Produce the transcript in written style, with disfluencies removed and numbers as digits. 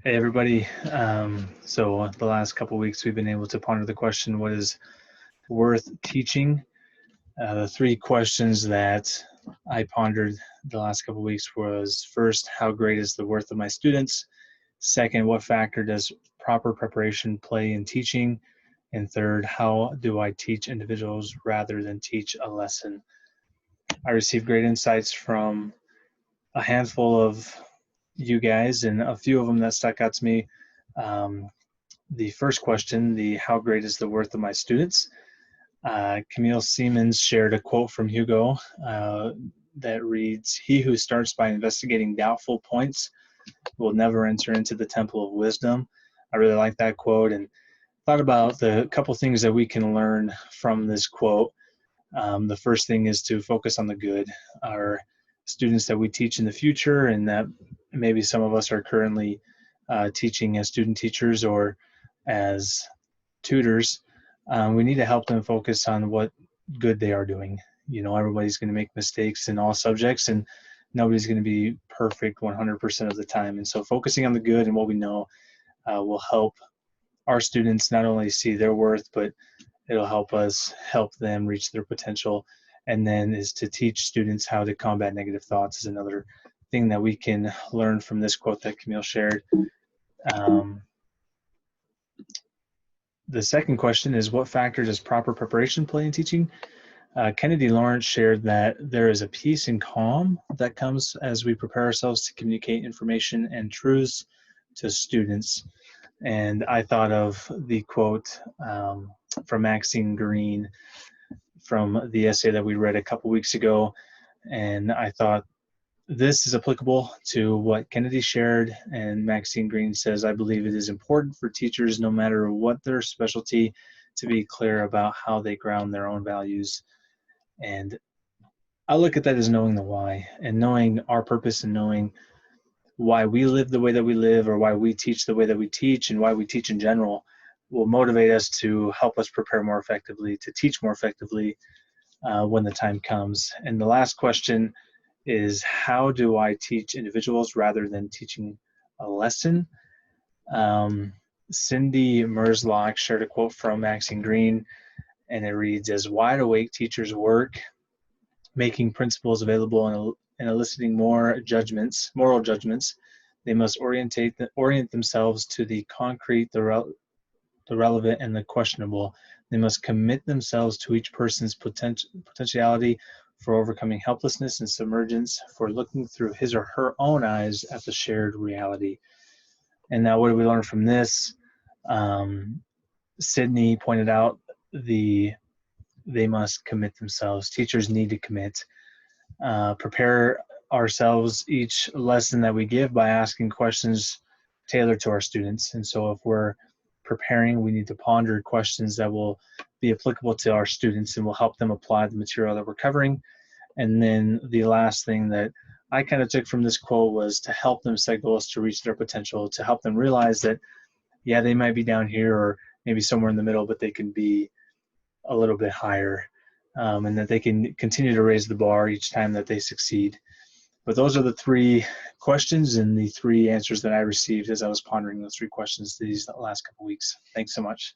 Hey everybody. So the last couple of weeks we've been able to ponder the question, what is worth teaching? The three questions that I pondered the last couple of weeks was first, how great is the worth of my students? Second, what factor does proper preparation play in teaching? And third, how do I teach individuals rather than teach a lesson? I received great insights from a handful of you guys, and a few of them that stuck out to me. Um, the first question, the how great is the worth of my students? Camille Siemens shared a quote from Hugo that reads, "He who starts by investigating doubtful points will never enter into the temple of wisdom." I really like that quote and thought about the couple things that we can learn from this quote. The first thing is to focus on the good. Our students that we teach in the future, and that maybe some of us are currently teaching as student teachers or as tutors, we need to help them focus on what good they are doing. You know, everybody's going to make mistakes in all subjects, and nobody's going to be perfect 100% of the time. And so focusing on the good and what we know will help our students not only see their worth, but it'll help us help them reach their potential. And then is to teach students how to combat negative thoughts is another thing that we can learn from this quote that Camille shared. Um, the second question is, what factor does proper preparation play in teaching? Kennedy Lawrence shared that there is a peace and calm that comes as we prepare ourselves to communicate information and truths to students. And I thought of the quote from Maxine Greene from the essay that we read a couple weeks ago. And I thought this is applicable to what Kennedy shared. And Maxine Greene says, "I believe it is important for teachers, no matter what their specialty, to be clear about how they ground their own values." And I look at that as knowing the why and knowing our purpose and knowing why we live the way that we live, or why we teach the way that we teach, and why we teach in general will motivate us to help us prepare more effectively, to teach more effectively when the time comes. And the last question is, how do I teach individuals rather than teaching a lesson? Cindy Merzlock shared a quote from Maxine Greene, and it reads, "As wide awake teachers work, making principles available and eliciting moral judgments, they must orient themselves to the concrete, the relevant, and the questionable. They must commit themselves to each person's potentiality for overcoming helplessness and submergence, for looking through his or her own eyes at the shared reality." And now what do we learn from this? Sydney pointed out they must commit themselves. Teachers need to commit. Prepare ourselves each lesson that we give by asking questions tailored to our students. And so if we're preparing, we need to ponder questions that will be applicable to our students and will help them apply the material that we're covering. And then the last thing that I kind of took from this quote was to help them set goals to reach their potential, to help them realize that, yeah, they might be down here or maybe somewhere in the middle, but they can be a little bit higher, and that they can continue to raise the bar each time that they succeed. But those are the three questions and the three answers that I received as I was pondering those three questions these last couple weeks. Thanks so much.